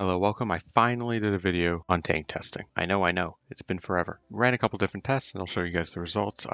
Hello, welcome. I finally did a video on tank testing. I know, it's been forever. Ran a couple different tests and I'll show you guys the results.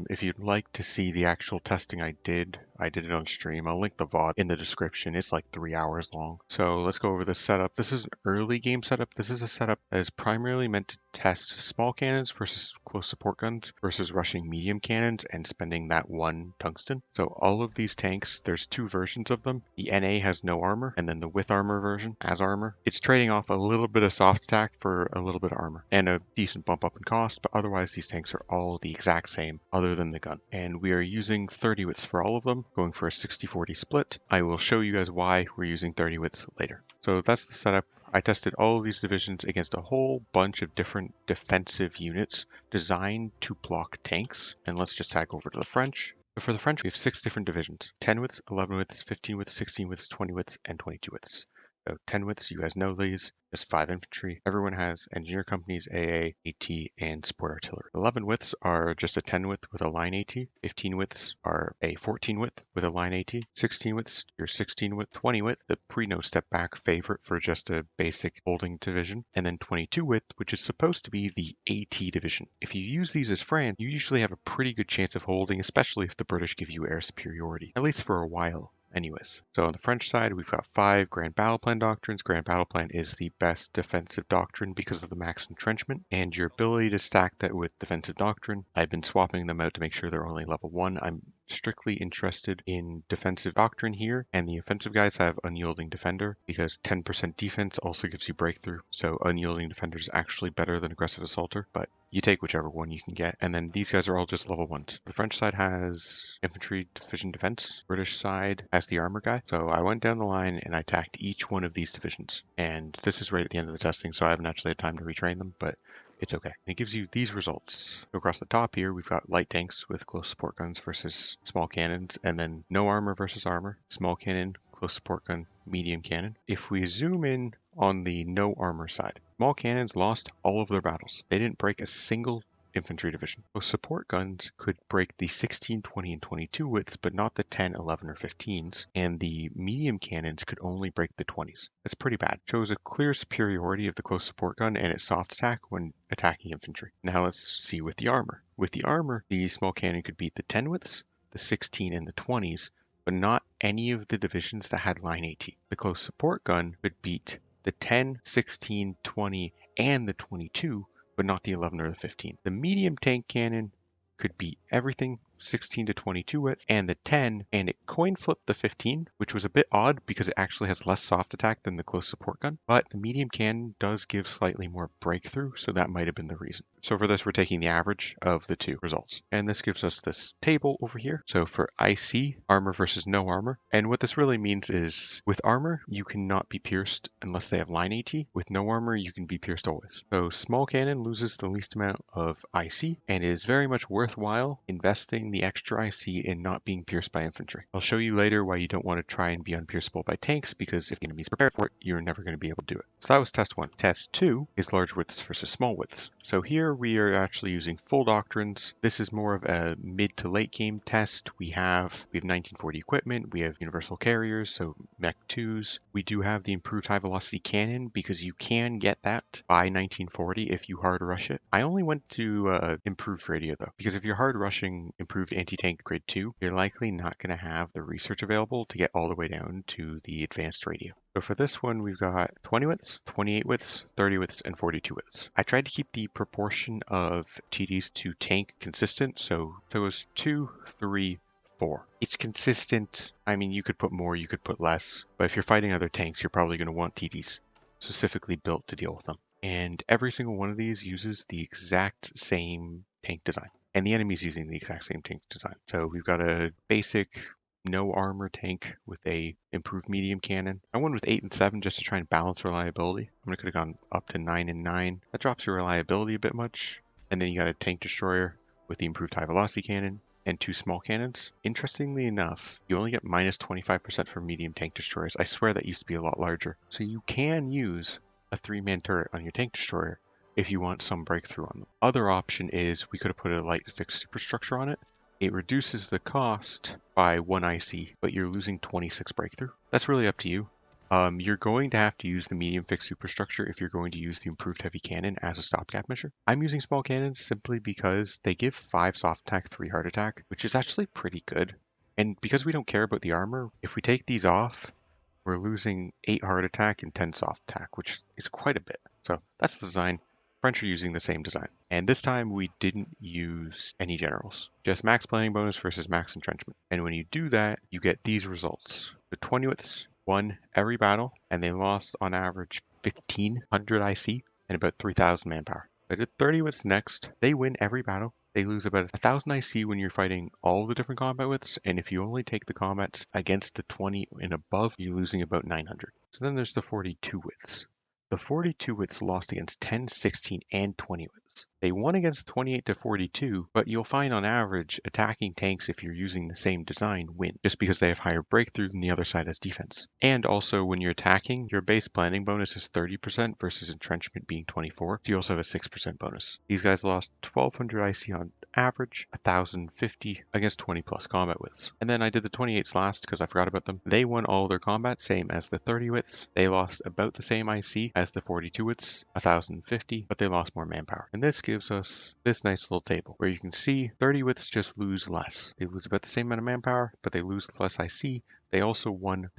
If you'd like to see the actual testing I did it on stream. I'll link the VOD in the description. It's like 3 hours long. So let's go over the setup. This is an early game setup. This is a setup that is primarily meant to test small cannons versus close support guns versus rushing medium cannons and spending that one tungsten. So all of these tanks, there's two versions of them. The NA has no armor, and then the with armor version has armor. It's trading off a little bit of soft attack for a little bit of armor and a decent bump up in cost, but otherwise these tanks are all the exact same other than the gun. And we are using 30 wits for all of them, going for a 60-40 split. I will show you guys why we're using 30 wits later. So that's the setup. I tested all of these divisions against a whole bunch of different defensive units designed to block tanks. And let's just tag over to the French. So for the French, we have 6 different divisions: 10 widths, 11 widths, 15 widths, 16 widths, 20 widths, and 22 widths. So 10 widths, you guys know these, just 5 infantry. Everyone has engineer companies, AA, AT, and support artillery. 11 widths are just a 10 width with a line AT. 15 widths are a 14 width with a line AT. 16 widths, your 16 width. 20 width, the pre-no step back favorite for just a basic holding division. And then 22 width, which is supposed to be the AT division. If you use these as France, you usually have a pretty good chance of holding, especially if the British give you air superiority, at least for a while. Anyways, so on the French side, we've got 5 Grand Battle Plan doctrines. Grand Battle Plan is the best defensive doctrine because of the max entrenchment and your ability to stack that with defensive doctrine. I've been swapping them out to make sure they're only level 1. I'm strictly interested in defensive doctrine here, and the offensive guys have unyielding defender because 10% defense also gives you breakthrough. So unyielding defender is actually better than aggressive assaulter, but you take whichever one you can get. And then these guys are all just level 1s. The French side has infantry division defense. British side has the armor guy. So I went down the line and I attacked each one of these divisions. And this is right at the end of the testing, so I haven't actually had time to retrain them, but it's okay. It gives you these results. So across the top here, we've got light tanks with close support guns versus small cannons, and then no armor versus armor, small cannon, close support gun, medium cannon. If we zoom in on the no armor side, small cannons lost all of their battles. They didn't break a single infantry division. So support guns could break the 16, 20, and 22 widths, but not the 10, 11, or 15s, and the medium cannons could only break the 20s. That's pretty bad. Shows a clear superiority of the close support gun and its soft attack when attacking infantry. Now let's see with the armor. With the armor, the small cannon could beat the 10 widths, the 16, and the 20s, but not any of the divisions that had line AT. The close support gun could beat the 10, 16, 20, and the 22, but not the 11 or the 15. The medium tank cannon could beat everything 16 to 22 width and the 10, and it coin flipped the 15, which was a bit odd because it actually has less soft attack than the close support gun, but the medium cannon does give slightly more breakthrough, so that might have been the reason. So for this, we're taking the average of the two results, and this gives us this table over here. So for IC, armor versus no armor, and what this really means is with armor, you cannot be pierced unless they have line AT. With no armor, you can be pierced always. So small cannon loses the least amount of IC, and it is very much worthwhile investing the extra IC in not being pierced by infantry. I'll show you later why you don't want to try and be unpierceable by tanks, because if the enemy's prepared for it, you're never going to be able to do it. So that was test 1. Test 2 is large widths versus small widths. So here we are actually using full doctrines. This is more of a mid to late game test. We have 1940 equipment, we have universal carriers, so Mech 2s. We do have the improved high velocity cannon because you can get that by 1940 if you hard rush it. I only went to improved radio though, because if you're hard rushing improved anti-tank grade 2, you're likely not going to have the research available to get all the way down to the advanced radio. So for this one, we've got 20 widths, 28 widths, 30 widths, and 42 widths. I tried to keep the proportion of TDs to tank consistent, so it was 2, 3, 4. It's consistent. I mean, you could put more, you could put less, but if you're fighting other tanks, you're probably going to want TDs specifically built to deal with them. And every single one of these uses the exact same tank design, and the enemy's using the exact same tank design. So we've got a basic no armor tank with a improved medium cannon. I went with 8 and 7 just to try and balance reliability. I could have gone up to 9 and 9. That drops your reliability a bit much. And then you got a tank destroyer with the improved high velocity cannon and 2 small cannons. Interestingly enough, you only get minus 25% for medium tank destroyers. I swear that used to be a lot larger. So you can use a 3-man turret on your tank destroyer if you want some breakthrough on them. Other option is we could have put a light fixed superstructure on it. It reduces the cost by 1 IC, but you're losing 26 breakthrough. That's really up to you. You're going to have to use the medium fixed superstructure if you're going to use the improved heavy cannon as a stopgap measure. I'm using small cannons simply because they give 5 soft attack, 3 hard attack, which is actually pretty good. And because we don't care about the armor, if we take these off, we're losing 8 hard attack and 10 soft attack, which is quite a bit. So that's the design. French are using the same design. And this time we didn't use any generals, just max planning bonus versus max entrenchment. And when you do that, you get these results. The 20ths won every battle, and they lost on average 1,500 IC and about 3,000 manpower. I did 30ths next. They win every battle. They lose about 1,000 IC when you're fighting all the different combat widths, and if you only take the combats against the 20 and above, you're losing about 900. So then there's the 42 widths. The 42 widths lost against 10, 16, and 20 widths. They won against 28 to 42, but you'll find on average attacking tanks, if you're using the same design, win, just because they have higher breakthrough than the other side has defense. And also when you're attacking, your base planning bonus is 30% versus entrenchment being 24, so you also have a 6% bonus. These guys lost 1200 IC on average, 1050 against 20 plus combat widths. And then I did the 28s last because I forgot about them. They won all their combat, same as the 30 widths. They lost about the same IC as the 42 widths, 1050, but they lost more manpower. And this gives us this nice little table where you can see 30 widths just lose less. They lose about the same amount of manpower, but they lose less IC. They also won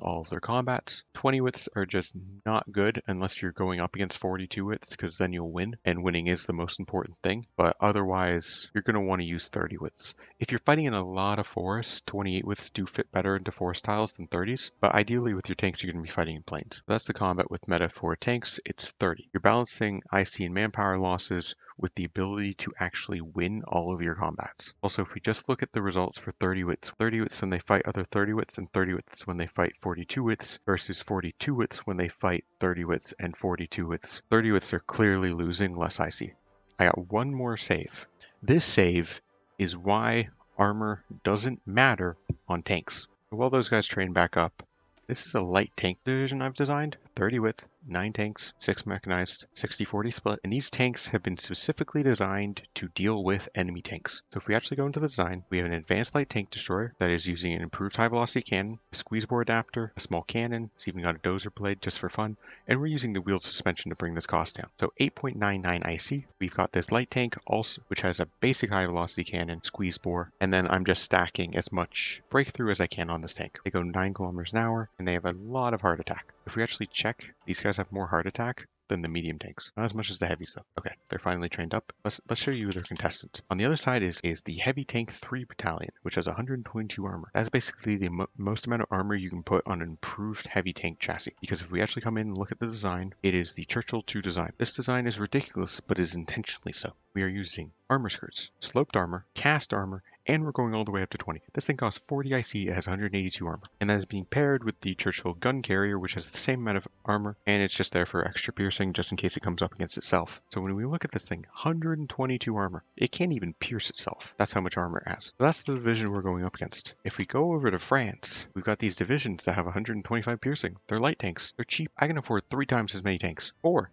all of their combats. 20 widths are just not good unless you're going up against 42 widths, because then you'll win, and winning is the most important thing. But otherwise, you're going to want to use 30 widths. If you're fighting in a lot of forests, 28 widths do fit better into forest tiles than 30s, but ideally with your tanks, you're going to be fighting in plains. So that's the combat with meta for tanks. It's 30. You're balancing IC and manpower losses with the ability to actually win all of your combats. Also, if we just look at the results for 30 widths when they fight other 30 widths and 30 widths when they fight 42 widths versus 42 widths when they fight 30 widths and 42 widths. 30 widths are clearly losing less IC. I got one more save. This save is why armor doesn't matter on tanks. While those guys train back up, this is a light tank division I've designed, 30 width, 9 tanks, 6 mechanized, 60-40 split, and these tanks have been specifically designed to deal with enemy tanks. So if we actually go into the design, we have an advanced light tank destroyer that is using an improved high velocity cannon, a squeeze bore adapter, a small cannon, it's even got a dozer blade just for fun, and we're using the wheeled suspension to bring this cost down. So 8.99 IC, we've got this light tank also, which has a basic high velocity cannon, squeeze bore, and then I'm just stacking as much breakthrough as I can on this tank. They go 9 kilometers an hour, and they have a lot of hard attack. If we actually check, these guys have more hard attack than the medium tanks. Not as much as the heavy stuff. Okay, they're finally trained up. Let's show you their contestant. On the other side is the heavy tank 3 battalion, which has 122 armor. That's basically the most amount of armor you can put on an improved heavy tank chassis. Because if we actually come in and look at the design, it is the Churchill 2 design. This design is ridiculous, but is intentionally so. We are using armor skirts, sloped armor, cast armor, and we're going all the way up to 20. This thing costs 40 IC, it has 182 armor, and that is being paired with the Churchill gun carrier, which has the same amount of armor, and it's just there for extra piercing just in case it comes up against itself. So when we look at this thing, 122 armor, it can't even pierce itself. That's how much armor it has. So that's the division we're going up against. If we go over to France, we've got these divisions that have 125 piercing. They're light tanks. They're cheap. I can afford 3 times as many tanks.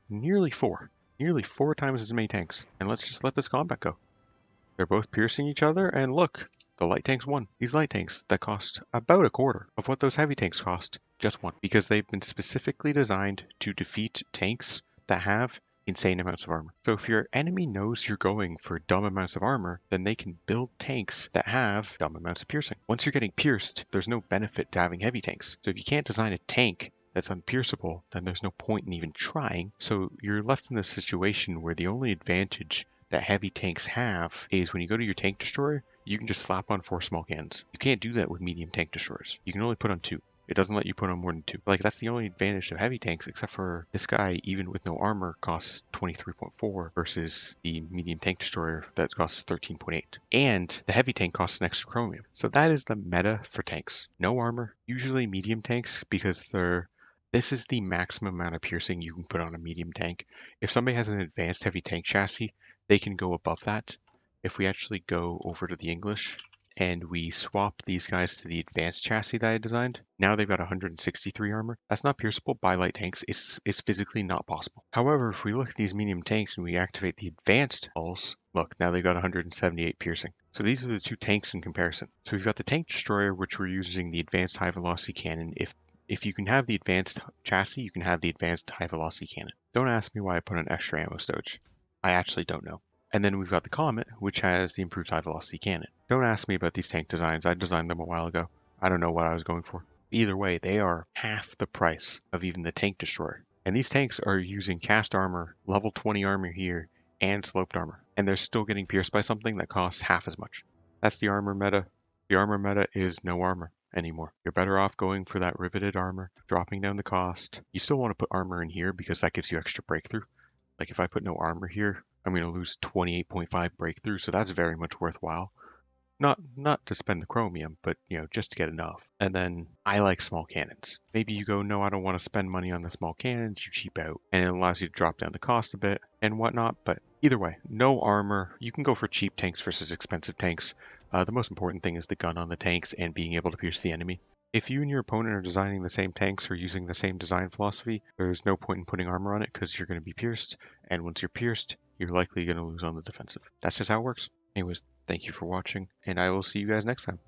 Nearly four times as many tanks. And let's just let this combat go. They're both piercing each other, and look, the light tanks won. These light tanks that cost about a quarter of what those heavy tanks cost just won, because they've been specifically designed to defeat tanks that have insane amounts of armor. So if your enemy knows you're going for dumb amounts of armor, then they can build tanks that have dumb amounts of piercing. Once you're getting pierced, there's no benefit to having heavy tanks. So if you can't design a tank that's unpierceable, then there's no point in even trying. So you're left in this situation where the only advantage that heavy tanks have is when you go to your tank destroyer, you can just slap on 4 small cannons. You can't do that with medium tank destroyers. You can only put on 2. It doesn't let you put on more than 2. Like, that's the only advantage of heavy tanks, except for this guy, even with no armor, costs 23.4 versus the medium tank destroyer that costs 13.8. And the heavy tank costs an extra chromium. So that is the meta for tanks. No armor, usually medium tanks, because this is the maximum amount of piercing you can put on a medium tank. If somebody has an advanced heavy tank chassis, they can go above that. If we actually go over to the English and we swap these guys to the advanced chassis that I designed, now they've got 163 armor. That's not pierceable by light tanks. It's physically not possible. However, if we look at these medium tanks and we activate the advanced hulls, look, now they've got 178 piercing. So these are the 2 tanks in comparison. So we've got the tank destroyer, which we're using the advanced high velocity cannon if If you can have the advanced chassis, you can have the advanced high velocity cannon. Don't ask me why I put an extra ammo stowage. I actually don't know. And then we've got the Comet, which has the improved high velocity cannon. Don't ask me about these tank designs. I designed them a while ago. I don't know what I was going for. Either way, they are half the price of even the tank destroyer. And these tanks are using cast armor, level 20 armor here, and sloped armor. And they're still getting pierced by something that costs half as much. That's the armor meta. The armor meta is no armor anymore. You're better off going for that riveted armor, dropping down the cost. You still want to put armor in here because that gives you extra breakthrough. Like if I put no armor here, I'm going to lose 28.5 breakthrough, so that's very much worthwhile. Not to spend the chromium, but just to get enough. And then I like small cannons. Maybe you go, no, I don't want to spend money on the small cannons, you cheap out, and it allows you to drop down the cost a bit and whatnot. But either way, no armor. You can go for cheap tanks versus expensive tanks. The most important thing is the gun on the tanks and being able to pierce the enemy. If you and your opponent are designing the same tanks or using the same design philosophy, there's no point in putting armor on it because you're going to be pierced, and once you're pierced, you're likely going to lose on the defensive. That's just how it works. Anyways, thank you for watching, and I will see you guys next time.